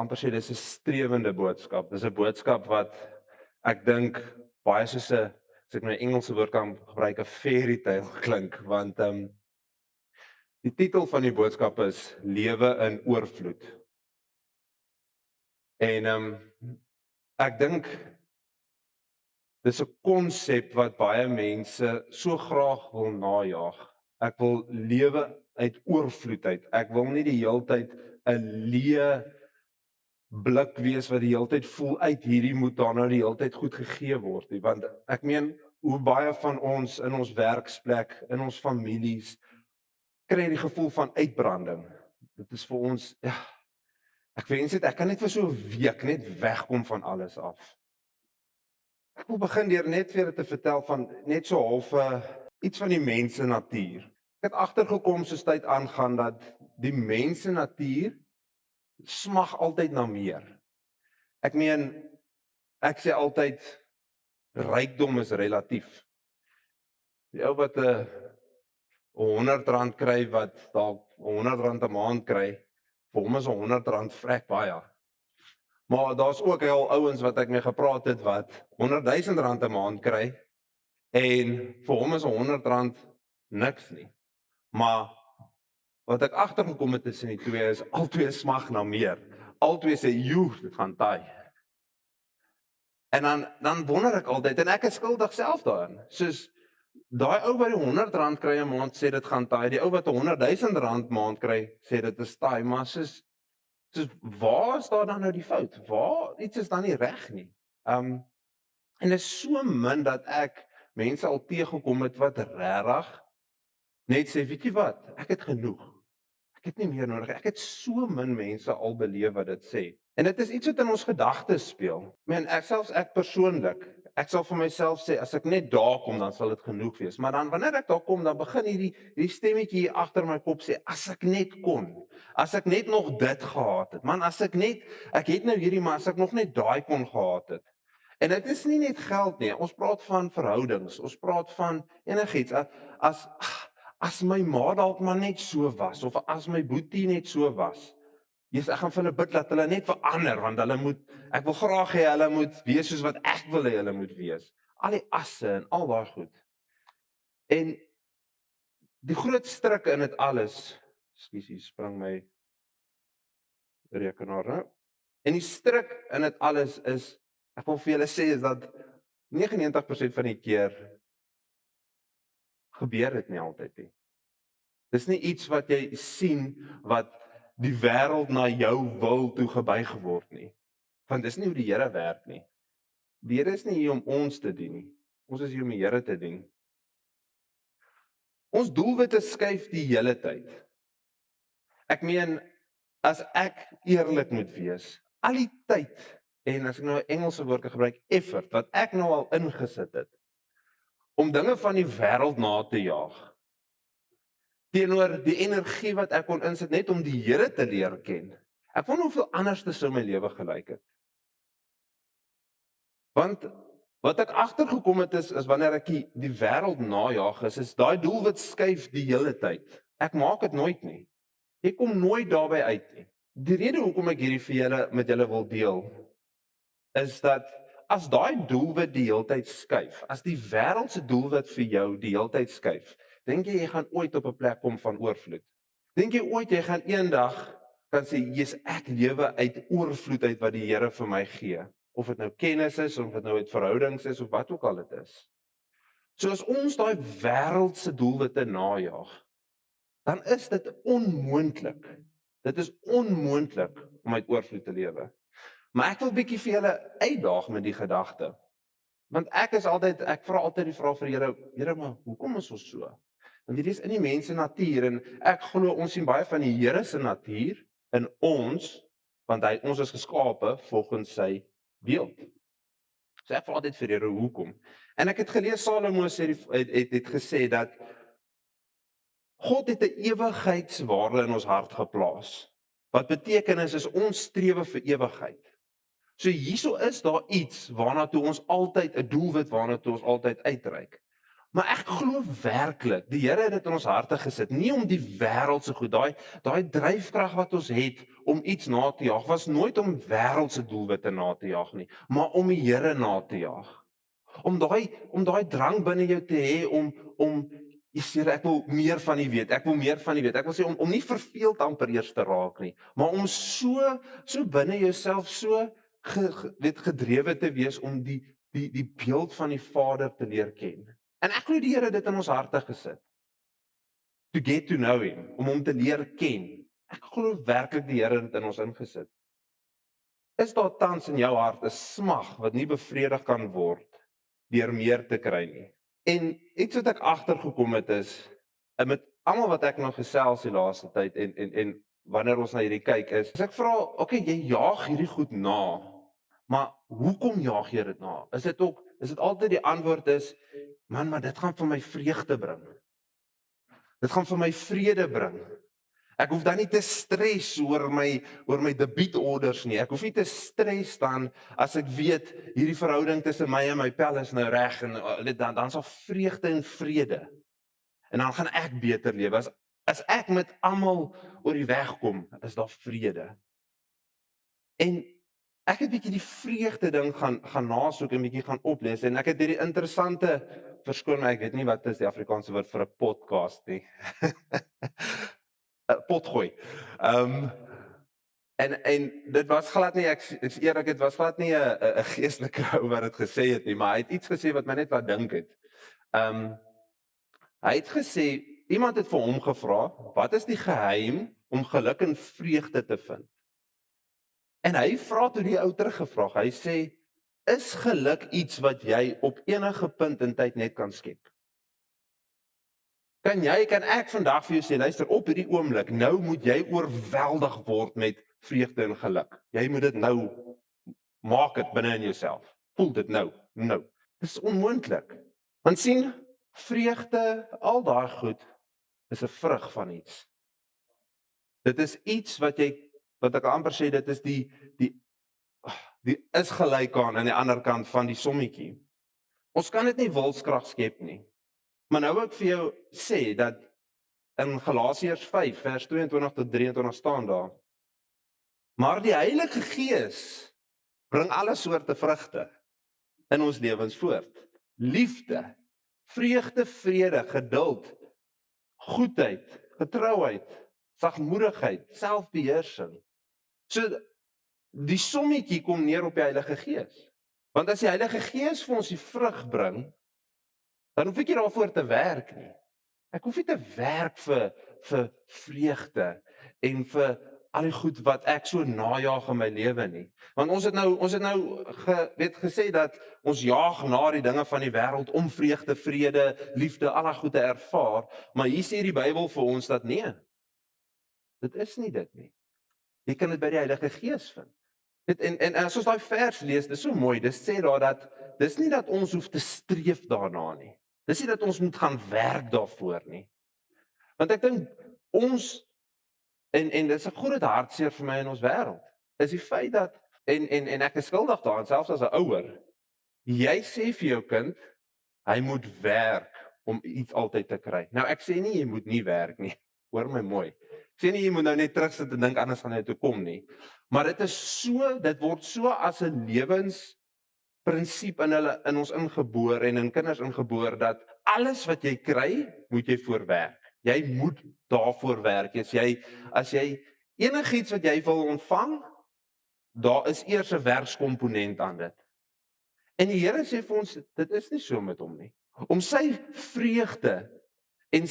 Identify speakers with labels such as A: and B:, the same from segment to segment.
A: amper sê dis 'n strewende boodskap. Dis 'n boodskap wat ek dink baie soos 'n, as ek my Engelse woord kan gebruik, 'n fairy tale klink, want die titel van die boodskap is Lewe in oorvloed. En ek dink dis 'n konsep wat baie mense so graag wil najag. Ek wil lewe uit oorvloed uit. Ek wil nie die heeltyd 'n leë blik wees wat die heeltyd voel uit hierdie moet daar nou die heeltyd goed gegee word nie, want ek meen hoe baie van ons in ons werksplek, in ons families kry die gevoel van uitbranding. Dit is vir ons, ja, ek wens dit ek kan net vir so 'n week net wegkom van alles af. Ek wil begin deur net vir julle te vertel van net so half iets van die mens se natuur. Ek het agtergekom soos tyd aangaan dat die mens se natuur smag altyd na meer. Ek meen, ek sê altyd rykdom is relatief. Die ou wat 'n R100 kry wat dalk R100 'n maand kry, vir hom is R100 vrek baie. Maar daar's ook al ouens wat ek mee gepraat het wat R100,000 'n maand kry en vir hom is R100 niks nie. Maar wat ek agtergekom het tussen die twee is albei smag na meer. Albei sê, "Joe, dit gaan taai." En dan wonder ek altyd en ek is skuldig self daarin. Soos daai ou wat die R100 kry 'n maand sê dit gaan taai. Die ou wat R100,000 maand kry sê dit is taai, maar soos waar is daar dan nou die fout? Waar iets is dan nie reg nie. En dit is so min dat ek mense al teëgekom het wat regtig net sê, weet jy wat? Ek het genoeg. Ek het nie meer nodig. Ek het so min mense al beleef wat dit sê. En dit is iets wat in ons gedagtes speel. Ek persoonlik, ek sal vir myself sê as ek net daar kom dan sal dit genoeg wees. Maar dan wanneer ek daar kom, dan begin hierdie stemmetjie hier agter my kop sê as ek net kon. As ek net nog dit gehad het. Man, ek het nou hierdie, maar as ek nog net daai kon gehad het. En dit is nie net geld nie. Ons praat van verhoudings. Ons praat van enigiets. As my ma dalk maar net so was of as my boetie net so was. Jesus, ek gaan vir hulle bid dat hulle net verander want ek wil graag hê hulle moet wees soos wat ek wil hê hulle moet wees. Al die asse en al daai goed. En die groot stryk in dit alles, ekskuus, spring my rekenaar nou. En die stryk in dit alles is, ek wil vir julle sê is dat 99% van die keer gebeur dit nie altyd nie. Dis nie iets wat jy sien wat die wêreld na jou wil toe gebuig word nie. Want dis nie hoe die Here werk nie. Die Here is nie hier om ons te dien nie. Ons is hier om die Here te dien. Ons doelwitte skuif die hele tyd. Ek meen, as ek eerlik moet wees, al die tyd, en as ek nou 'n Engelse woord gebruik, effort, wat ek nou al ingesit het, om dinge van die wêreld na te jaag, teenoor die energie wat ek kon insit net om die Here te leer ken. Ek wonder hoeveel anders sou my lewe gelyk het. Want wat ek agtergekom het is wanneer ek die wêreld najag is daai doelwit skuif die hele tyd. Ek maak dit nooit nie. Ek kom nooit daarby uit nie. Die rede hoekom ek hierdie met julle wil deel is dat as daai doelwit die hele tyd skuif, as die wêreld se doelwit vir jou die hele tyd skuif, dink jy gaan ooit op 'n plek kom van oorvloed? Dink jy ooit jy gaan eendag kan sê, "Jesus, ek lewe uit oorvloed uit wat die Here vir my gee." Of dit nou kennis is, of dit nou uit verhoudings is, of wat ook al dit is. So as ons daai wêreldse doelwitte najag, dan is dit onmoontlik. Dit is onmoontlik om uit oorvloed te lewe. Maar ek wil bietjie vir julle uitdaag met die gedagte. Want ek vra altyd die vraag vir Here, maar hoekom is ons so? Want dit is in die mens se natuur en ek glo ons sien baie van die Here se natuur in ons, want ons is geskape volgens sy beeld. So ek vra altyd vir Here, hoekom? En ek het gelees Salomo het gesê dat God het 'n ewigheidswaarde in ons hart geplaas. Wat beteken is ons strewe vir ewigheid. So hierso is daar iets waarna toe ons altyd 'n doelwit waarna toe ons altyd uitreik. Maar ek glo werklik, die Here het dit in ons harte gesit, nie om die wêreldse goed, daai dryfkrag wat ons het om iets na te jaag, was nooit om wêreldse doelwitte na te jaag nie, maar om die Here na te jaag. Om daai drang binne jou te hê om Here, ek wil meer van U weet. Ek wil meer van U weet. Ek wil sê om nie verveeld amper eers te raak nie, maar om so binne jouself so gedrewe te wees om die beeld van die Vader te leer ken. En ek glo die Here het dit in ons harte gesit. To get to know him, om hom te leer ken. Ek glo werklik die Here het dit in ons ingesit. Is daar tans in jou hart 'n smag wat nie bevredig kan word deur meer te kry nie? En iets wat ek agtergekom het is, en met almal wat ek nou gesels die laaste tyd en wanneer ons na hierdie kyk is ek vra, okay, jy jaag hierdie goed na, maar hoekom jaag jy dit na? Is dit altyd die antwoord is, man, maar dit gaan vir my vreugde bring. Dit gaan vir my vrede bring. Ek hoef dan nie te stres oor my debietorders nie. Ek hoef nie te stres dan as ek weet hierdie verhouding tussen my en my pel is nou reg en dan sal vreugde en vrede. En dan gaan ek beter lewe. As ek met almal oor die weg kom, is daar vrede. En ek het bietjie die vreugde ding gaan nasoek en bietjie gaan oplees en ek het hierdie interessante verskoon my, ek weet nie wat is die Afrikaanse woord vir 'n podcast nie. Potgooi. En dit was glad nie, ek is eerlik, dit was glad nie 'n geestelike ou wat dit gesê het nie, maar hy het iets gesê wat my net laat dink het. Hy het gesê, iemand het vir hom gevra, wat is die geheim om geluk en vreugde te vind? En hy vra toe die ou teruggevra, hy sê, is geluk iets wat jy op enige punt in tyd net kan skep? Kan ek vandag vir jou sê, luister, op hierdie oomblik, nou moet jy oorweldig word met vreugde en geluk. Jy moet dit nou maak dit binne in jouself. Voel dit nou. Dis onmoontlik. Want sien, vreugde, al daai goed is 'n vrug van iets. Dit is iets wat ek amper sê, dit is die is gelyk aan die ander kant van die sommetjie. Ons kan dit nie wilskrag skep nie. Maar nou wil ek vir jou sê dat in Galasiërs 5 vers 22 tot 23 staan daar: maar die Heilige Gees bring alle soorte vrugte in ons lewens voort. Liefde, vreugde, vrede, geduld, goedheid, getrouheid, sagmoedigheid, selfbeheersing. So die sommetjie kom neer op die Heilige Gees. Want as die Heilige Gees vir ons die vrug bring, dan hoef ek nie daarvoor te werk nie. Ek hoef nie te werk vir vreugde en vir al die goed wat ek so najaag in my lewe nie. Want ons het nou gesê dat ons jaag na die dinge van die wêreld om vreugde, vrede, liefde, al daai goed te ervaar, maar hier sê die Bybel vir ons dat nee. Dit is nie dit nie. Jy kan dit by die Heilige Gees vind. En as ons daai vers lees, dis so mooi. Dit sê daar dat dis nie dat ons hoef te streef daarna nie. Dis nie dat ons moet gaan werk daarvoor nie. Want ek dink ons en dis 'n groot hartseer vir my in ons wêreld. Is die feit dat en ek is skuldig daaraan selfs as 'n ouer. Jy sê vir jou kind, hy moet werk om iets altyd te kry. Nou ek sê nie jy moet nie werk nie. Hoor my mooi. Ek sê nie jy moet nou net terugsit en dink anders gaan jy toe kom nie. Maar dit word so as 'n lewensprinsip in ons ingeboor en in kinders ingeboor dat alles wat jy kry, moet jy voor werk. Jy moet daarvoor werk. As jy enigiets wat jy wil ontvang, daar is eers 'n werkskomponent aan dit. En die Here sê vir ons, dit is nie so met hom nie. Om sy vreugde en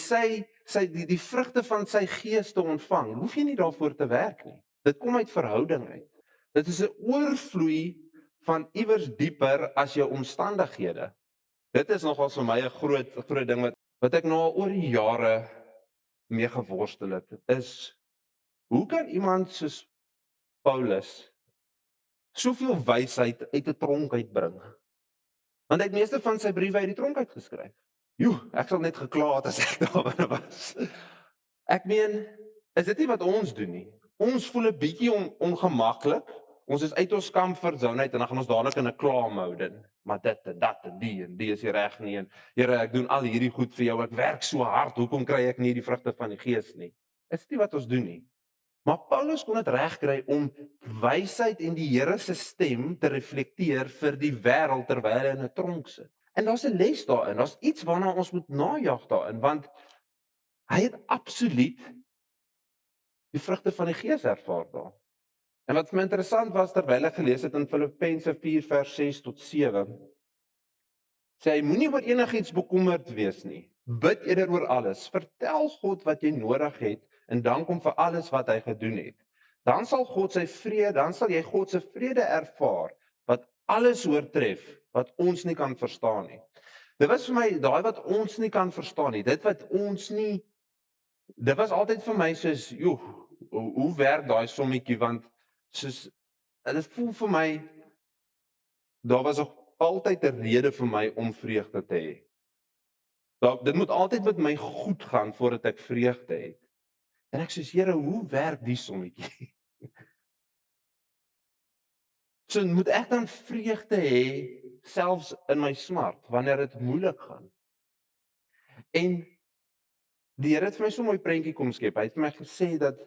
A: die vrugte van sy Gees te ontvang, hoef jy nie daarvoor te werk nie. Dit kom uit verhouding uit. Dit is 'n oorvloei van iewers dieper as jou omstandighede. Dit is nogal vir my 'n groot ding wat ek nou al oor die jare mee geworstel het, is hoe kan iemand soos Paulus soveel wysheid uit 'n tronk uitbring? Want hy het meeste van sy briewe uit die tronk uitgeskryf. Ek sal net gekla het as ek daar binne was. Ek meen, is dit nie wat ons doen nie? Ons voel 'n bietjie ongemaklik. Ons is uit ons comfort zone uit en dan gaan ons dadelik in 'n kla-mode in. maar dit en dat en die is nie reg nie en Here, ek doen al hierdie goed vir jou, ek werk so hard, hoekom kry ek nie die vrugte van die Gees nie? Is nie wat ons doen nie. Maar Paulus kon dit regkry om wysheid en die Here se stem te reflekteer vir die wêreld terwyl hy in 'n tronk sit. En daar's 'n les daarin, daar's iets waarna ons moet najag daarin, want hy het absoluut die vrugte van die Gees ervaar daar. En wat vir my interessant was terwyl ek gelees het in Filippense 4 vers 6 tot 7, sê hy moenie oor enigiets bekommerd wees nie. Bid eerder oor alles. Vertel God wat jy nodig het en dank hom vir alles wat hy gedoen het. Dan sal God sy vrede, dan sal jy God se vrede ervaar wat alles oortref wat ons nie kan verstaan nie. Dit was vir my daai wat ons nie kan verstaan nie. Dit wat ons nie dit was altyd vir my soos, joh, hoe werk daai sommetjie want soos dit voel vir my daar was altyd 'n rede vir my om vreugde te hê. Dit moet altyd met my goed gaan voordat ek vreugde het. En ek sê, Here, hoe werk die sommetjie? So moet ek dan vreugde hê selfs in my smart wanneer dit moeilik gaan. En die Here het vir my so 'n mooi prentjie kom skep. Hy het vir my gesê dat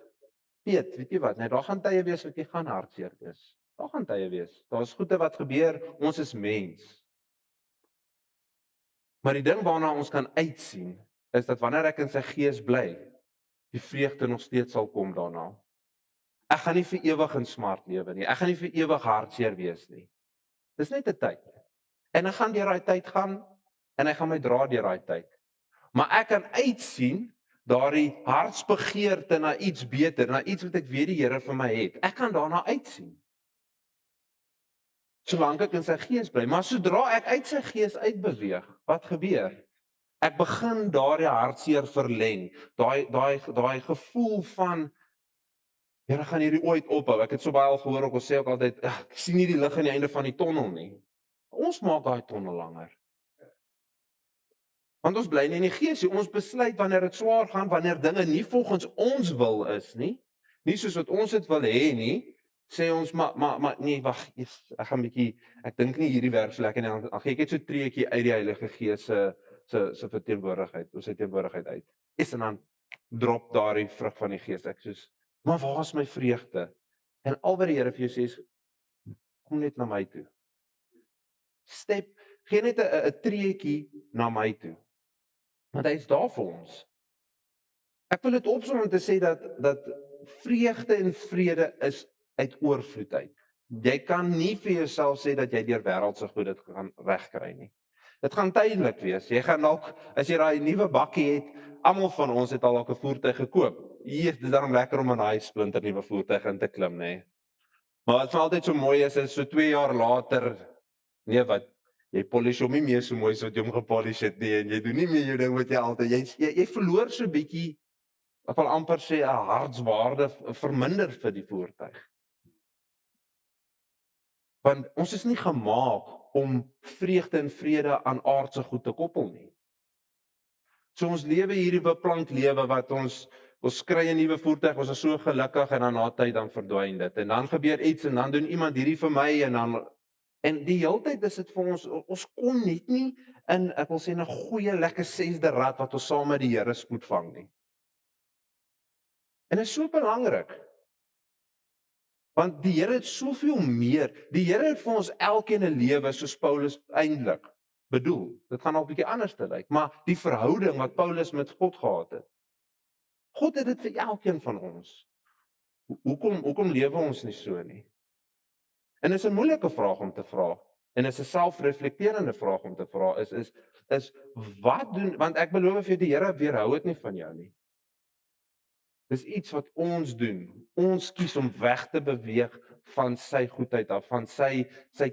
A: weet jy wat, daar gaan tye wees wat jy gaan hartseer wees. Daar gaan tye wees. Daar's goeie wat gebeur, ons is mens. Maar die ding waarna ons kan uitsien, is dat wanneer ek in sy Gees bly, die vreugde nog steeds sal kom daarna. Ek gaan nie vir ewig in smart lewe nie. Ek gaan nie vir ewig hartseer wees nie. Dis net 'n tyd. En ek gaan deur daai tyd gaan en hy gaan my dra deur daai tyd. Maar ek kan uitsien daardie hartsbegeerte na iets beter, na iets wat ek weet die Here vir my het. Ek kan daarna uitsien. Solank ek in sy Gees bly, maar sodra ek uit sy Gees uitbeweeg, wat gebeur? Ek begin daardie hartseer verleng, daai gevoel van Here gaan hierdie ooit ophou. Ek het so baie al gehoor ook ons sê ook altyd, ek sien nie die lig aan die einde van die tonnel nie. Ons maak daai tonnel langer. Want ons bly nie in die Gees nie. Ons besluit wanneer dit swaar gaan, wanneer dinge nie volgens ons wil is nie, nie soos wat ons dit wil hê nie, sê ons maar nee, wag, ek gaan 'n bietjie, ek dink nie hierdie werk so lekker nie. Dan gee ek net so 'n treetjie uit die Heilige Gees se verteenwoordigheid, ons teenwoordigheid uit. En dan drop daardie vrug van die Gees. Ek soos, maar waar is my vreugde? En al wat die Here vir jou sê is, kom net na my toe. Gee net 'n treetjie na my toe. Want hy is daar vir ons. Ek wil dit opsom om te sê dat vreugde en vrede is uit oorvloed uit. Jy kan nie vir jouself sê dat jy deur wêreldse goed dit gaan regkry nie. Dit gaan tydelik wees. Jy gaan dalk as jy daai nuwe bakkie het, almal van ons het al dalk 'n voertuig gekoop. Dit is daarom lekker om in daai splinter nuwe voertuig in te klim, nê. Maar wat vir altyd so mooi is so 2 jaar later, nee wat, jy polish hom nie meer so mooi soos jy hom gepolish het nie en jy doen nie meer jou ding wat jy altyd jy verloor so 'n bietjie, ek wil amper sê 'n hartswaarde verminder vir die voertuig. Want ons is nie gemaak om vreugde en vrede aan aardse goed te koppel nie. So ons lewe hierdie beplank lewe wat ons kry 'n nuwe voertuig, ons is so gelukkig en dan na tyd dan verdwyn dit. En dan gebeur iets en dan doen iemand hierdie vir my en die heeltyd is dit vir ons kom net nie in, ek wil sê 'n goeie lekker 6de rad wat ons saam met die Here spoed vang nie. En dit is so belangrik. Want die Here het soveel meer. Die Here het vir ons elkeen 'n lewe soos Paulus eintlik bedoel. Dit gaan al 'n bietjie anders te lyk, maar die verhouding wat Paulus met God gehad het. God het dit vir elkeen van ons. Hoekom lewe ons nie so nie? En dit is 'n moeilike vraag om te vra. En dit is 'n selfreflekterende vraag om te vra is wat doen, want ek beloof vir die Here weerhou dit nie van jou nie. Dis iets wat ons doen. Ons kies om weg te beweeg van sy goedheid af, van sy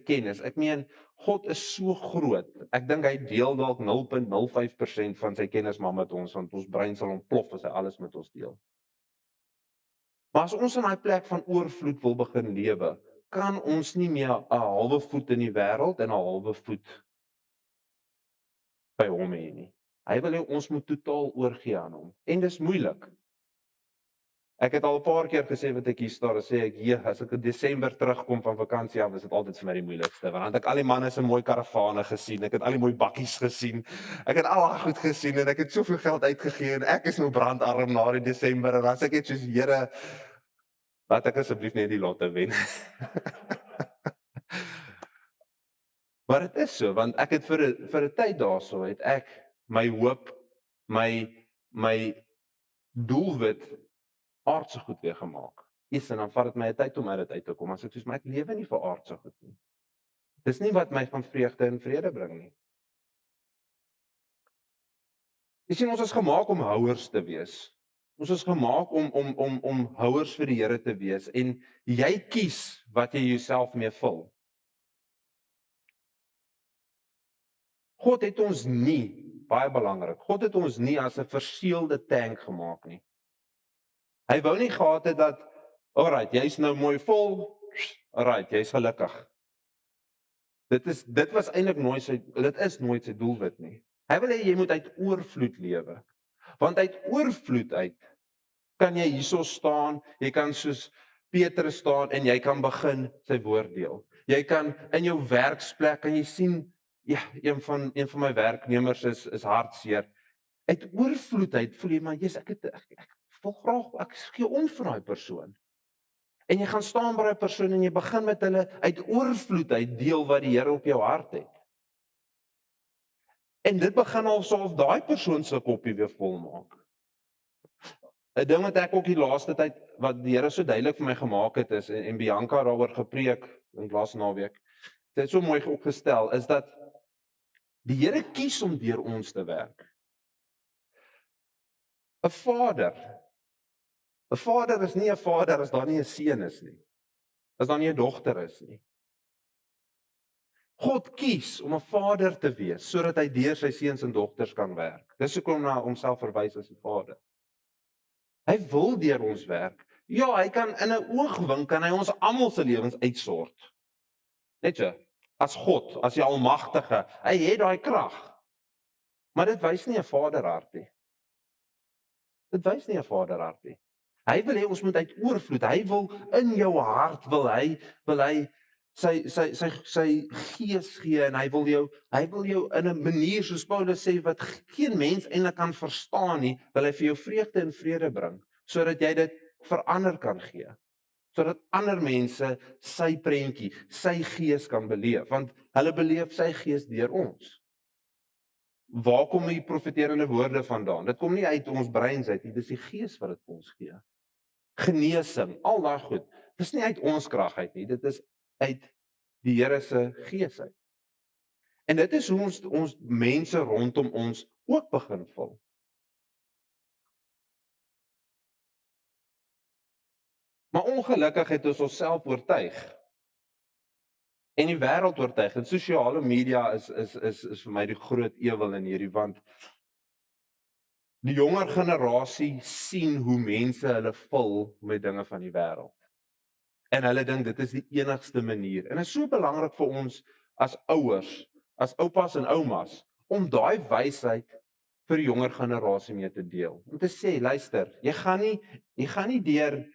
A: kennis. Ek meen, God is so groot. Ek dink hy deel dalk 0.05% van sy kennis maar met ons, want ons brein sal ontplof as hy alles met ons deel. Maar as ons in daai plek van oorvloed wil begin lewe, kan ons nie meer 'n halwe voet in die wêreld en 'n halwe voet by hom hê nie. Hy wil hê ons moet totaal oorgee aan hom. En dis moeilik. Ek het al 'n paar keer gesê wat ek hier staan, sê ek, as ek in Desember terugkom van vakansie af, is dit altyd vir my die moeilikste, want dan het ek al die manne se mooi karavane gesien, ek het al die mooi bakkies gesien, ek het al daai goed gesien en ek het soveel geld uitgegee en ek is nou brandarm na die Desember en dan sê ek net soos Here, laat ek asseblief net die lotte wen. Maar dit is so, want ek het vir 'n tyd daarso het ek my hoop, my doelwit aardse goed weer gemaak. Eers en dan vat dit my 'n tyd om uit dit uit te kom. As ek soos maar ek lewe nie vir aardse goed nie. Dis nie wat my van vreugde en vrede bring nie. Jy sien ons is gemaak om houers te wees. Ons is gemaak om houers vir die Here te wees en jy kies wat jy jouself mee vul. God het ons nie, baie belangrik, God het ons nie as 'n verseelde tank gemaak nie. Hy wou nie gehad het dat, alright, jy's nou mooi vol, alright, jy's gelukkig. Dit was eintlik dit is nooit sy doelwit nie. Hy wil hê jy moet uit oorvloed lewe. Want uit oorvloed uit kan jy hierso staan, jy kan soos Petrus staan en jy kan begin sy woord deel. Jy kan in jou werksplek kan jy sien, ja, een van my werknemers is hartseer. Uit oorvloed uit voel jy maar jy's ek wil graag ek gee om vir daai persoon. En jy gaan staan by daai persoon en jy begin met hulle uit oorvloed uit deel wat die Here op jou hart het. En dit begin alsof daai persoon se koppie weer vol maak. 'n Ding wat ek ook die laaste tyd wat die Here so duidelik vir my gemaak het is en Bianca daaroor gepreek in laas naweek. Dit het so mooi opgestel is dat die Here kies om deur ons te werk. 'n Vader is nie 'n vader as daar nie 'n seun is nie. As daar nie 'n dogter is nie. God kies om 'n vader te wees sodat hy deur sy seuns en dogters kan werk. Dis hoekom na homself verwys as die Vader. Hy wil deur ons werk. Ja, hy kan in 'n oogwink kan hy ons almal se lewens uitsort. Net so, as God, as die Almagtige, hy het daai krag. Maar dit wys nie 'n vaderhart nie. Dit wys nie 'n vaderhart nie. Hy wil hê ons moet uit oorvloed. Hy wil in jou hart wil hy sy gees gee en hy wil jou in 'n manier soos Paulus sê wat geen mens eintlik kan verstaan nie, wil hy vir jou vreugde en vrede bring sodat jy dit verander kan gee. Sodat ander mense sy prentjie, sy gees kan beleef, want hulle beleef sy gees deur ons. Waar kom die profeterende woorde vandaan? Dit kom nie uit ons breins uit nie, dis die gees wat dit vir ons gee. Genesing, al daai goed. Dis nie uit ons krag uit nie, dit is uit die Here se gees uit. En dit is hoe ons mense rondom ons ook begin vul. Maar ongelukkig het ons onsself oortuig. En die wêreld oortuig. En sosiale media is vir my die groot ewel in hierdie, want die jonger generasie sien hoe mense hulle vul met dinge van die wêreld. En hulle dink dit is die enigste manier. En dit is so belangrik vir ons as ouers, as oupas en oumas, om daai wysheid vir die jonger generasie mee te deel. Om te sê, luister, jy gaan nie deur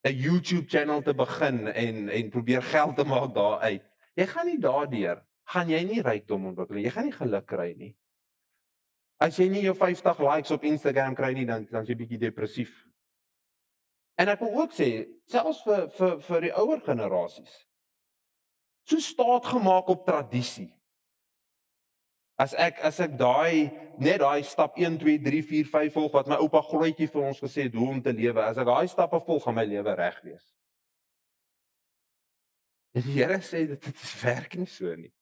A: 'n YouTube channel te begin en probeer geld te maak daaruit. Jy gaan nie daardeur, gaan jy nie rykdom ontwikkel. Jy gaan nie geluk kry nie. As jy nie jou 50 likes op Instagram kry nie, dan is jy bietjie depressief. En ek wil ook sê, selfs vir die ouer generasies, so staat gemaak op tradisie. As ek net daai stap 1 2 3 4 5 volg wat my oupa grootjie vir ons gesê het hoe om te lewe, as ek daai stappe volg, gaan my lewe reg wees. En die Here sê dit werk nie so nie.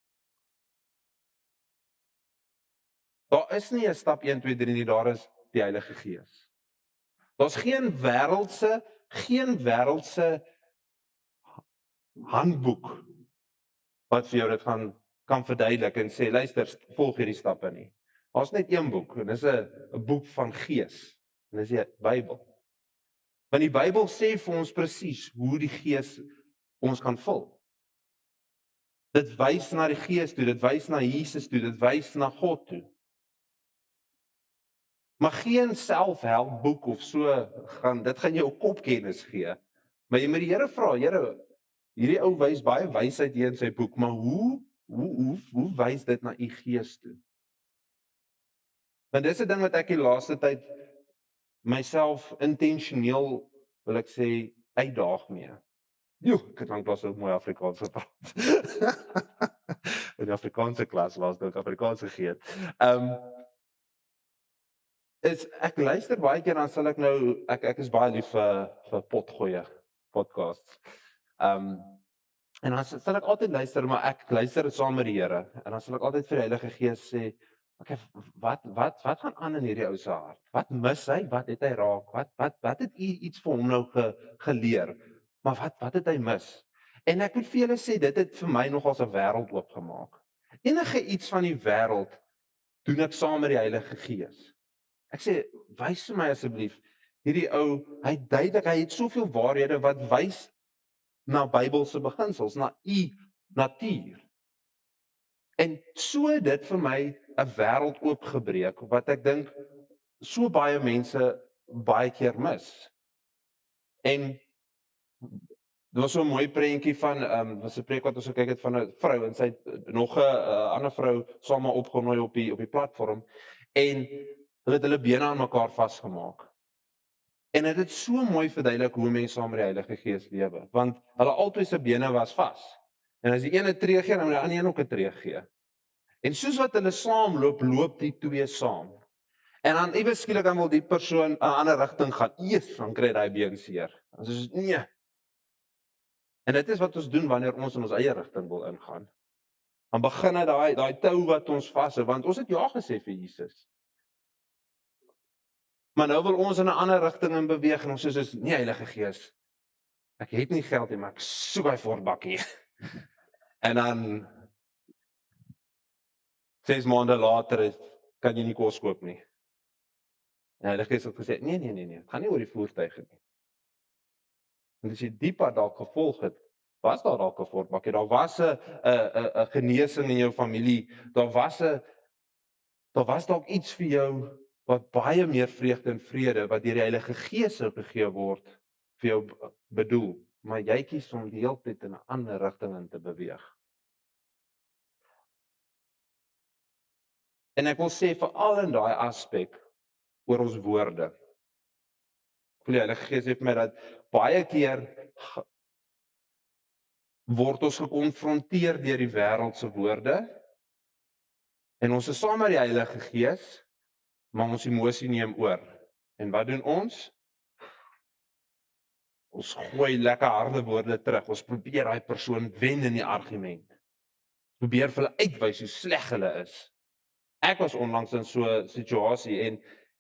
A: Daar is nie 'n stap 1 2 3 nie, daar is die Heilige Gees. Daar's geen wêreldse handboek wat vir jou dit kan verduidelik en sê luister, volg hierdie stappe nie. Daar's net een boek en dis 'n boek van gees. En dis die Bybel. Want die Bybel sê vir ons presies hoe die Gees ons kan vul. Dit wys na die Gees toe, dit wys na Jesus toe, dit wys na God toe. Maar geen selfhelpboek of so dit gaan jou kopkennis gee. Maar jy moet die Here vra, Here, hierdie ou wys baie wysheid hier in sy boek, maar hoe wys dit na u gees toe? Want dis 'n ding wat ek die laaste tyd myself intentioneel, wil ek sê, uitdaag mee. Ek het lanklaas so mooi Afrikaans gepraat. In die Afrikaanse klas was dit Afrikaans gegee het. Ek luister baie keer dan sal ek nou ek is baie lief vir potgoeie podcasts. En dan sal ek altyd luister, maar ek luister saam met die Here en dan sal ek altyd vir die Heilige Gees sê, okay, wat gaan aan in hierdie ou se hart? Wat mis hy? Wat het hy raak? Wat het u iets vir hom nou geleer? Maar wat het hy mis? En ek moet vir julle sê, dit het vir my nogals 'n wêreld oopgemaak. Enige iets van die wêreld doen ek saam met die Heilige Gees. Ek sê, wys vir my asseblief, hierdie ou, hy duidelik, hy het soveel waarhede wat wys na Bybelse beginsels, na u natuur. En so het dit vir my 'n wêreld oopgebreek wat ek dink so baie mense baie keer mis. En dit was so 'n mooi prentjie van was 'n preek wat ons gekyk het van 'n vrou en sy het nog 'n ander vrou saam maar opgenooi op die platform en hulle het hulle bene aan mekaar vasgemaak. En dit het so mooi verduidelik hoe mense saam met die Heilige Gees lewe, want hulle albei se bene was vas. En as die een 'n tree gee, dan moet die ander een ook 'n tree gee. En soos wat hulle saamloop, loop die twee saam. En dan iewes skielik dan wil die persoon 'n ander rigting gaan. Dan kry hy been seer. Dan sê nee. En dit is wat ons doen wanneer ons in ons eie rigting wil ingaan. Dan begin dit daai tou wat ons vashou, want ons het ja gesê vir Jesus. Maar nou wil ons in 'n ander rigting in beweeg en ons sê soos nee, Heilige Gees. Ek het nie geld nie, maar ek soek hy vorbakkie. En dan 6 maande later kan jy nie kos koop nie. En Heilige Gees het gesê, nee, het gaan nie oor die voertuig nie. En as jy die pad dalk gevolg het, was daar dalk 'n vorbakkie, daar was 'n genesing in jou familie, daar was dalk iets vir jou wat baie meer vreugde en vrede wat deur die Heilige Gees sou gegee word vir jou bedoel, maar jy kies om die hele tyd in 'n ander rigting in te beweeg. En ek wil sê veral in daai aspek oor ons woorde. Die Heilige Gees het my dat baie keer word ons gekonfronteer deur die wêreld se woorde en ons is saam met die Heilige Gees, maar ons emosie neem oor. En wat doen ons? Ons gooi lekker harde woorde terug. Ons probeer daai persoon wen in die argument. Probeer vir hulle uitwys hoe sleg hulle is. Ek was onlangs in so 'n situasie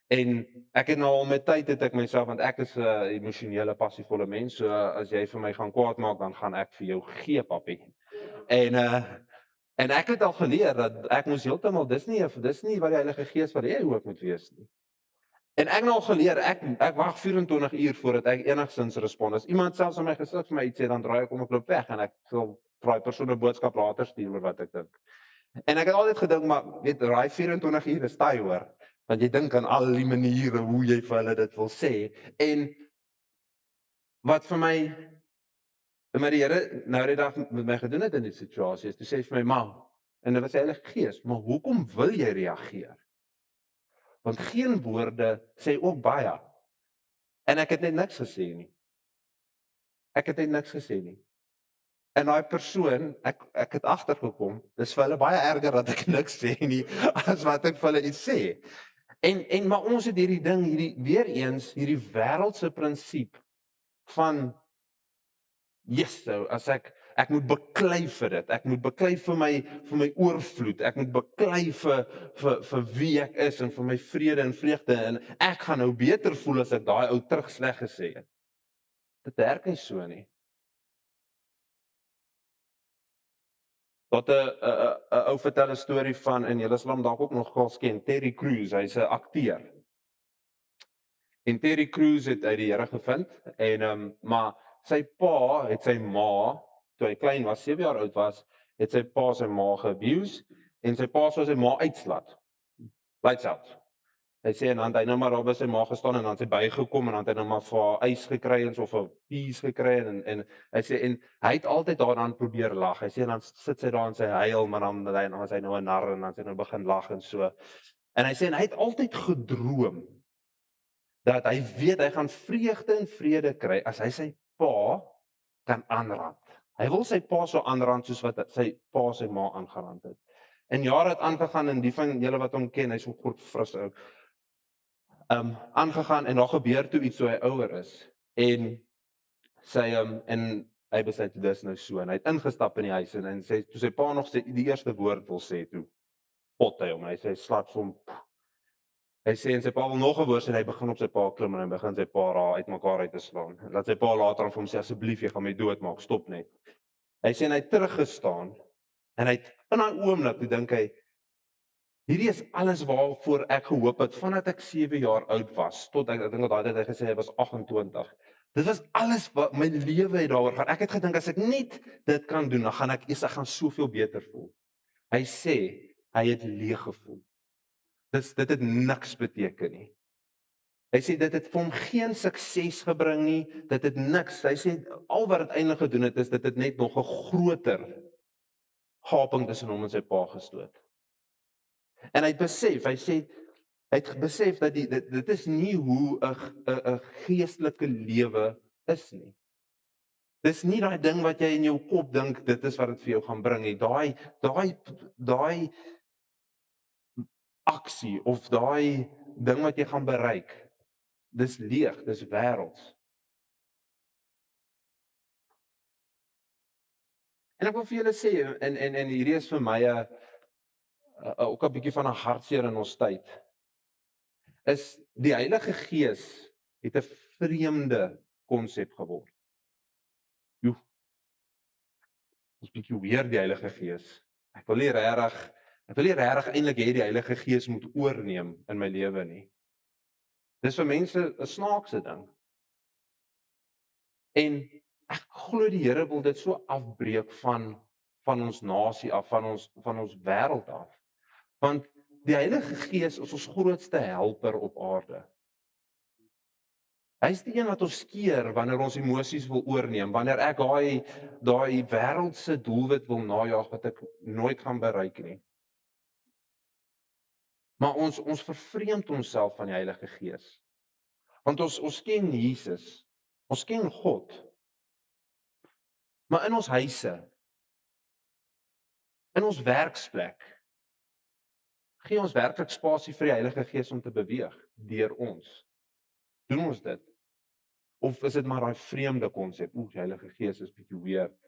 A: en ek het nou al met tyd het ek myself, want ek is 'n emosionele passievolle mens, so as jy vir my gaan kwaad maak, dan gaan ek vir jou gee, pappie. En ek het al geleer dat ek moes heeltemal dis nie wat die Heilige Gees wat jy ook moet wees nie. En ek nou al geleer, ek wag 24 uur voordat ek enigstens respond. As iemand selfs aan my gesig vir my iets sê, dan draai ek om, ek loop weg en ek sal vir daai persoon 'n boodskap later stuur oor wat ek dink. En ek het altyd gedink, maar weet, daai 24 uur is taai hoor, want jy dink aan al die maniere hoe jy vir hulle dit wil sê. En wat vir my die Here nou die dag met my gedoen het in die situasie is, toe sê hy vir my, "Ma," en dit was die Heilige Gees, "maar hoekom wil jy reageer? Want geen woorde sê ook baie." En ek het net niks gesê nie. En daai persoon, ek het agtergekom, dis vir hulle baie erger dat ek niks sê nie as wat ek vir hulle iets sê. En maar ons het hierdie ding, hierdie wêreldse prinsip van so as ek moet beklei vir dit. Ek moet beklei vir my oorvloed. Ek moet beklei vir wie ek is en vir my vrede en vreugde en ek gaan nou beter voel as ek daai ou terug sleg gesê het. Dit werk nie so nie. Wat 'n ou vertel 'n storie van en julle sal hom dalk ook nog ken, Terry Crews, hy's 'n akteur. En Terry Crews het uit die Here gevind en maar sy pa het sy ma, toe hy klein was, 7 jaar oud was, het sy pa sy ma ge-abuse en sy pa sou sy ma uitslaat. Lights out. Hy sê en dan het hy nou maar daar by sy ma gestaan en dan het hy bygekom en dan het hy nou maar vir haar ys gekry en so of 'n peas gekry en hy sê en hy het altyd daaraan probeer lag. Hy sê en dan sit sy daar en sy huil, maar dan is hy nou 'n nar en dan sy nou begin lag en so. En hy sê en hy het altyd gedroom dat hy weet hy gaan vreugde en vrede kry as hy sy pa kan aanraak. Hy wil sy pa so aanraak soos wat sy pa sy ma aangerand het. En jare het aangegaan en die van julle wat hom ken, hy's 'n groot fris ou. Aangegaan en daar gebeur toe iets toe hy ouer is. En sy en hy besluit dis nou so en hy het ingestap in die huis en sê toe sy pa nog sê die eerste woord wil sê toe pot hy hom. Hy sê slaat vir hom. Hy sê en sy pa wil nog 'n woord sê en hy begin op sy pa klim en hy begin sy pa raai uitmekaar uit te slaan. Laat sy pa later aan vir hom sê asseblief jy gaan my doodmaak, stop net. Hy sê en hy het teruggestaan en hy het in daai oomblik toe dink hy hierdie is alles waarvoor ek gehoop het vandat ek 7 jaar oud was tot ek dink dat daai tyd hy gesê hy was 28. Dit was alles wat my lewe het daaroor gaan. Ek het gedink as ek net dit kan doen, dan gaan ek gaan soveel beter voel. Hy sê hy het leeg gevoel. Dit het niks beteken nie. Hy sê dit het vir hom geen sukses gebring nie. Dit het niks. Hy sê al wat dit eintlik gedoen het is dit het net nog 'n groter gaping tussen hom en sy pa gestoot. En hy sê hy het besef dat dit is nie hoe 'n geestelike lewe is nie. Dis nie daai ding wat jy in jou kop dink dit is wat dit vir jou gaan bring nie. Daai aksie of daai ding wat jy gaan bereik. Dis leeg, dis wêrelds. En ek wil vir julle sê en hierdie is vir my ook 'n bietjie van 'n hartseer in ons tyd. Is die Heilige Gees het 'n vreemde konsep geword. Joe, ons bietjie weer die Heilige Gees. Ek wil nie regtig eintlik hê die Heilige Gees moet oorneem in my lewe nie. Dis vir mense 'n snaakse ding. En ek glo die Here wil dit so afbreek van ons nasie af, van ons wêreld af. Want die Heilige Gees is ons grootste helper op aarde. Hy is die een wat ons keer wanneer ons emosies wil oorneem, wanneer ek daai wêreldse doelwit wil najag wat ek nooit gaan bereik nie. Maar ons vervreemd onsself van die Heilige Gees. Want ons ken Jesus, ons ken God. Maar in ons huise, in ons werksplek, gee ons werklik spasie vir die Heilige Gees om te beweeg deur ons. Doen ons dit? Of is dit maar daai vreemde konsep, die Heilige Gees is bietjie weird.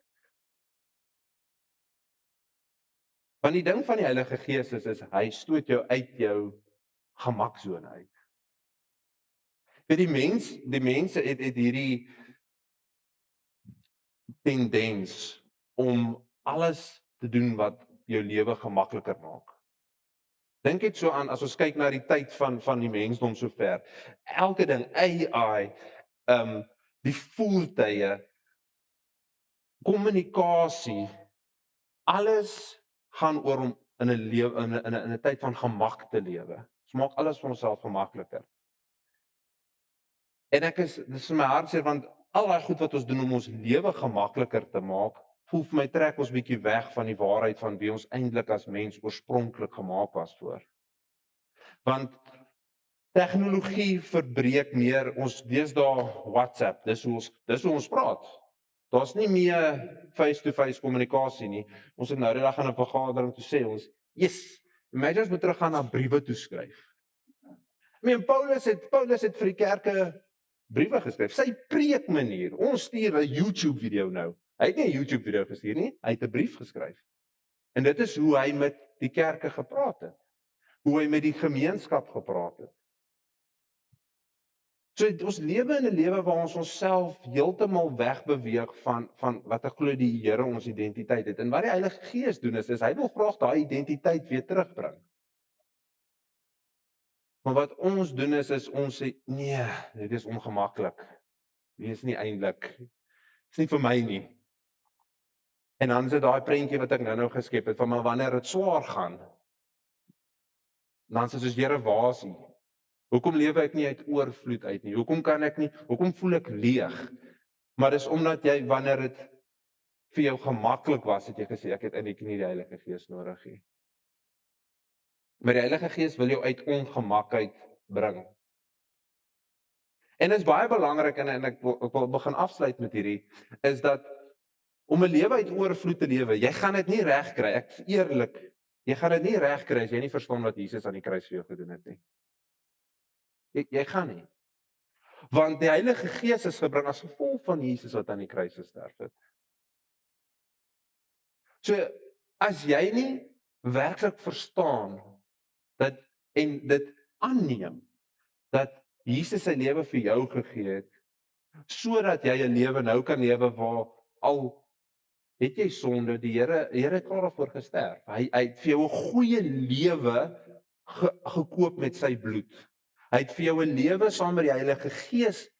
A: Want die ding van die Heilige Gees is hy stoot jou uit jou gemaksone uit. Vir die mense het hierdie tendens om alles te doen wat jou lewe gemakliker maak. Dink net so aan as ons kyk na die tyd van die mensdom sover. Elke ding, AI, die voertuie, kommunikasie, alles gaan oor om in 'n lewe in 'n tyd van gemak te lewe. Ons maak alles vir onsself gemakliker. En dis vir my hartseer want al daai goed wat ons doen om ons lewe gemakliker te maak, voel vir my trek ons bietjie weg van die waarheid van wie ons eintlik as mens oorspronklik gemaak was voor. Want tegnologie verbreek meer ons deesdae WhatsApp, dis hoe ons praat. Daar's nie meer face-to-face kommunikasie nie. Ons het nou die dag aan 'n vergadering toe sê ons, "Yes, imagine as moet teruggaan na briewe toe skryf." Paulus het vir die kerke briewe geskryf. Sy preekmanier. Ons stuur 'n YouTube video nou. Hy het nie 'n YouTube video gestuur nie, hy het 'n brief geskryf. En dit is hoe hy met die kerke gepraat het. Hoe hy met die gemeenskap gepraat het. So ons lewe in 'n lewe waar ons onsself heeltemal wegbeweeg van wat ek glo die Here ons identiteit het. En wat die Heilige Gees doen is hy wil graag daai identiteit weer terugbring. Maar wat ons doen is ons sê nee, dit is ongemaklik. Dit is nie eintlik. Dis nie vir my nie. En dan is dit daai prentjie wat ek nou geskep het van maar wanneer dit swaar gaan, dan sê soos Here, waar is U? Hoekom lewe ek nie uit oorvloed uit nie? Hoekom kan ek nie? Hoekom voel ek leeg? Maar dis omdat jy wanneer dit vir jou gemaklik was, het jy gesê ek het eintlik nie die Heilige Gees nodig nie. Maar die Heilige Gees wil jou uit ongemak uit bring. En dit is baie belangrik en ek wil begin afsluit met hierdie is dat om 'n lewe uit oorvloed te lewe, jy gaan dit nie reg kry. Ek's eerlik. Jy gaan dit nie reg kry as jy nie verstaan wat Jesus aan die kruis vir jou gedoen het nie. Jy gaan nie. Want die Heilige Gees is gebring as gevolg van Jesus wat aan die kruis gesterf het. So as jy nie werklik verstaan dat en dit aanneem dat Jesus sy lewe vir jou gegee het sodat jy 'n lewe nou kan lewe waar al het jy sonde, die Here het klaar daarvoor gesterf. Hy het vir jou 'n goeie lewe gekoop met sy bloed. Hy het vir jou 'n lewe saam met die Heilige Gees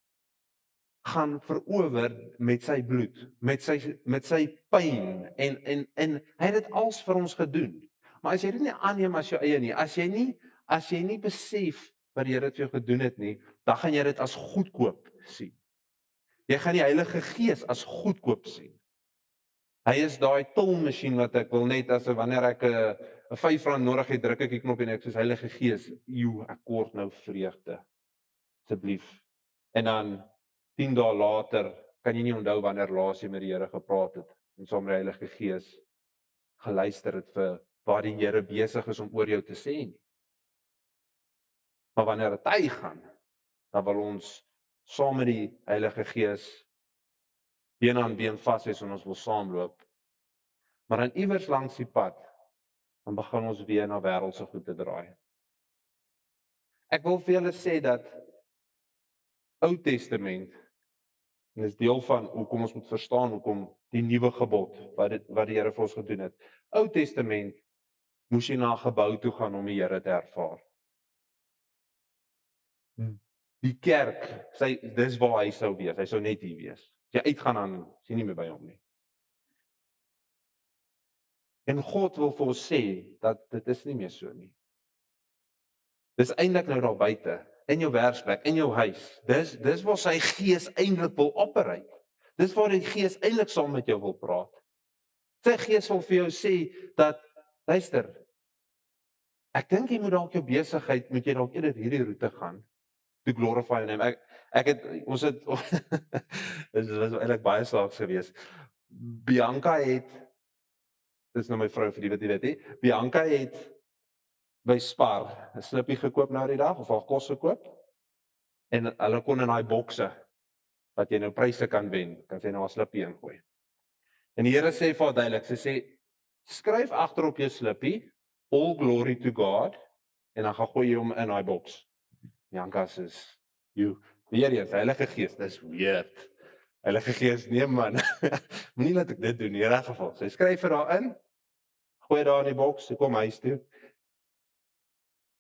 A: gaan verower met sy bloed, met sy pyn en hy het dit als vir ons gedoen. Maar as jy dit nie aanneem as jou eie nie, as jy nie besef wat die Here vir jou gedoen het nie, dan gaan jy dit as goedkoop sien. Jy gaan die Heilige Gees as goedkoop sien. Hy is daai tilmasjien wat ek wil net as wanneer ek 'n R5 nodig het, druk ek die knop en ek sê Heilige Gees, ek kort nou vreugde. Asseblief. En dan 10 dae later kan jy nie onthou wanneer laas jy met die Here gepraat het en saam met die Heilige Gees geluister het vir wat die Here besig is om oor jou te sê nie. Maar wanneer dit hy gaan, dan wil ons saam met die Heilige Gees been aan been vas wees en ons wil saamloop. Maar dan iewers langs die pad, dan begin ons weer na wêreldse goed te draai. Ek wil vir julle sê dat Ou Testament, en dis deel van hoekom ons moet verstaan hoekom die nuwe gebod wat die Here vir ons gedoen het. Ou Testament moes jy na 'n gebou toe gaan om die Here te ervaar. Die kerk, dis waar hy sou wees. Hy sou net hier wees. As jy uitgaan dan is jy nie meer by hom nie. En God wil vir ons sê dat dit is nie meer so nie. Dis eintlik nou daar buite, in jou werksplek, in jou huis. Dis waar sy Gees eintlik wil operate. Dis waar die Gees eintlik saam met jou wil praat. Sy Gees wil vir jou sê dat luister, ek dink jy moet dalk jou besigheid moet jy dalk eerder hierdie roete gaan. To glorify him. Ons het dit was eintlik baie snaaks geweest. Bianca het dis nou my vrou vir die wat jy weet nie. Bianca het by Spar 'n slippie gekoop nou die dag of haar kos gekoop. En hulle kon in daai bokse wat jy nou pryse kan wen, kan sy nou 'n slippie ingooi. En die Here sê vir haar duidelik, sy sê skryf agter op jou slippie all glory to God en dan gaan gooi jy hom in daai boks. Bianca sê weer eens Heilige Gees, dis weird. Heilige Gees, nee man. Moenie laat ek dit doen in hierdie geval. Sy skryf vir haar in, gooi daar in die boks, sy kom huis toe.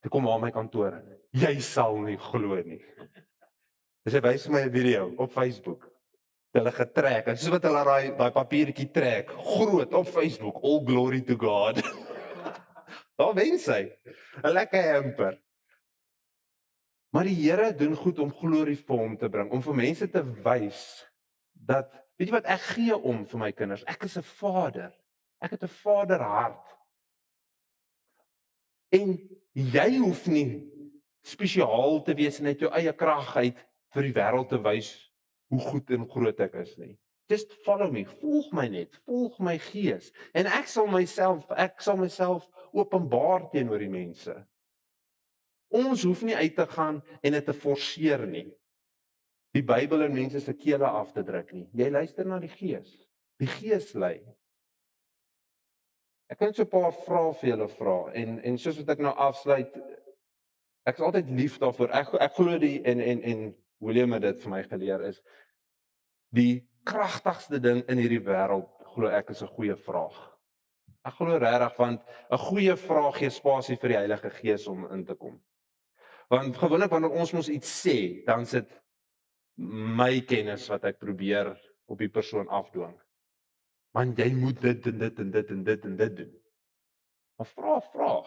A: Sy kom aan my kantoor. Jy sal nie glo nie. Sy wys my 'n video op Facebook. Hulle getrek, en soos wat hulle daai papiertjie trek, groot op Facebook, all glory to God. Daar wen sy. 'n Lekker hamper. Maar die Here doen goed om glorie vir hom te bring, om vir mense te wys dat, weet jy wat, ek gee om vir my kinders. Ek is 'n vader. Ek het 'n vaderhart. En jy hoef nie spesiaal te wees en uit jou eie krag uit vir die wêreld te wys hoe goed en groot ek is nie. Just follow me, volg my net, volg my Gees en ek sal myself openbaar teenoor die mense. Ons hoef nie uit te gaan en dit te forceer nie. Die Bybel in mense se kele af te druk nie. Jy luister na die Gees. Die Gees lei. Ek kan so 'n paar vrae vir julle vra en soos wat ek nou afsluit, ek is altyd lief daarvoor. Ek glo en William het dit vir my geleer is die kragtigste ding in hierdie wêreld, glo ek, is 'n goeie vraag. Ek glo regtig want 'n goeie vraag gee spasie vir die Heilige Gees om in te kom. Want gewoonlik wanneer ons mos iets sê, dan sit my kennis wat ek probeer op die persoon afdwing. Want jy moet dit en dit en dit en dit en dit doen. Maar vra.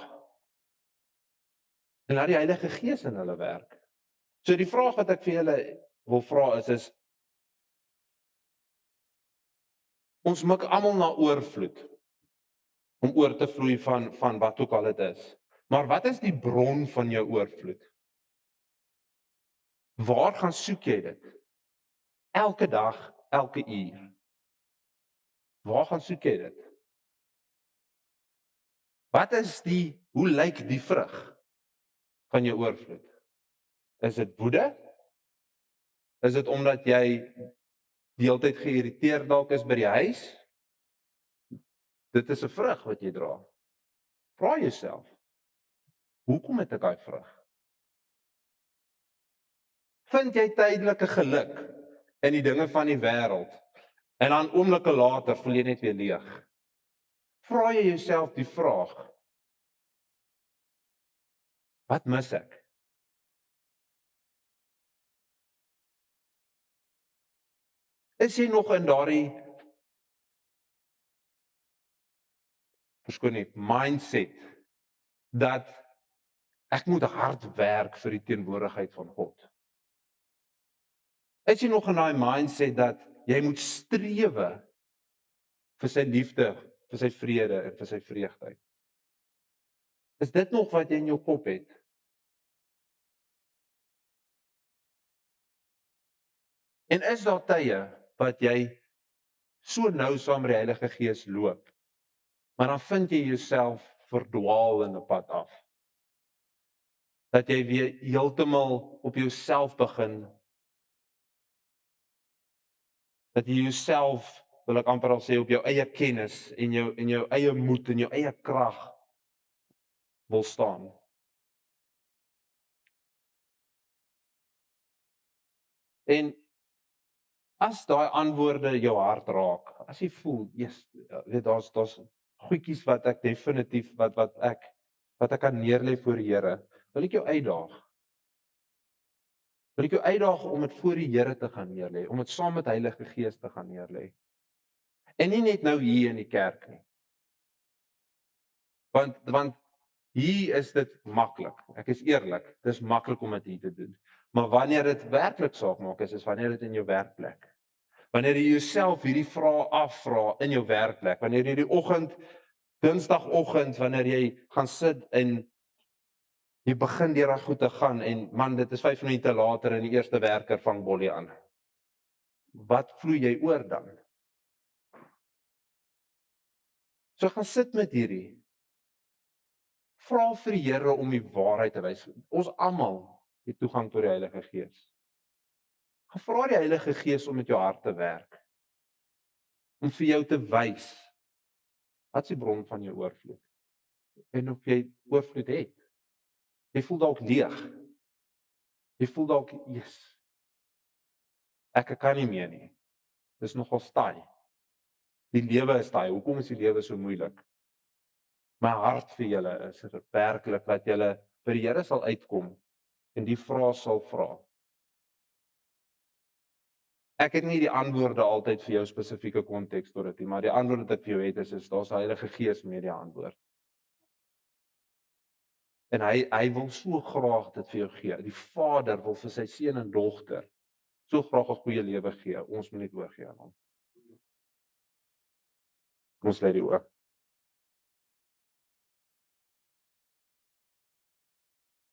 A: En laat die Heilige Gees in hulle werk. So die vraag wat ek vir julle wil vra is ons mik almal na oorvloed om oor te vloei van wat ook al dit is. Maar wat is die bron van jou oorvloed? Waar gaan soek jy dit? Elke dag, elke uur. Waar gaan soek jy dit? Hoe lyk die vrug van jou oorvloed? Is dit woede? Is dit omdat jy die hele tyd geïrriteerd dalk is by die huis? Dit is 'n vrug wat jy dra. Vra jouself, hoekom het ek daai vrug? Vind jy tydelike geluk in die dinge van die wêreld en dan oomblikke later voel jy net weer leeg? Vra jy jouself die vraag, wat mis ek? Is jy nog in daardie mindset dat ek moet hard werk vir die teenwoordigheid van God? Is jy nog in daai mindset dat jy moet strewe vir sy liefde, vir sy vrede en vir sy vreugde? Is dit nog wat jy in jou kop het? En is daar tye wat jy so nou saam met die Heilige Gees loop, maar dan vind jy jouself verdwaal in 'n pad af? Dat jy weer heeltemal op jouself begin, dat jy jouself, wil ek amper al sê, op jou eie kennis en jou eie moed en jou eie krag wil staan. En as daai antwoorde jou hart raak, as jy voel, weet daar's goedjies wat ek definitief wat ek kan neerlê voor die Here, wil ek jou uitdaag. Wil ek jou uitdaag om dit voor die Here te gaan neerlê, om dit saam met Heilige Gees te gaan neerlê. En nie net nou hier in die kerk nie. Want hier is dit maklik. Ek is eerlik, dis maklik om dit hier te doen. Maar wanneer dit werklik saak maak, is wanneer dit in jou werkplek. Wanneer jy jouself hierdie vrae afvra in jou werkplek, wanneer jy die oggend, Dinsdagoggend, wanneer jy gaan sit en jy begin deur daai goed te gaan en man, dit is 5 minute later en die eerste werker vang bolie aan. Wat vloei jy oor dan? So gaan sit met hierdie. Vra vir die Here om die waarheid te wys. Ons almal het toegang tot die Heilige Gees. Vra die Heilige Gees om met jou hart te werk. Om vir jou te wys wat is die bron van jou oorvloed? En of jy oorvloed het. Jy voel dalk leeg. Jy voel dalk, ek kan nie meer nie. Dis nogal taai. Die lewe is taai. Hoekom is die lewe so moeilik? My hart vir julle is werklik dat julle vir die Here sal uitkom en die vrae sal vra. Ek het nie die antwoorde altyd vir jou spesifieke konteks tot dit nie, maar die antwoord wat ek vir jou het is daar's die Heilige Gees met die antwoord. En hy wil so graag dit vir jou gee. Die Vader wil vir sy seun en dogter so graag 'n goeie lewe gee. Ons moet net oorgee aan hom. Ons lê die oop.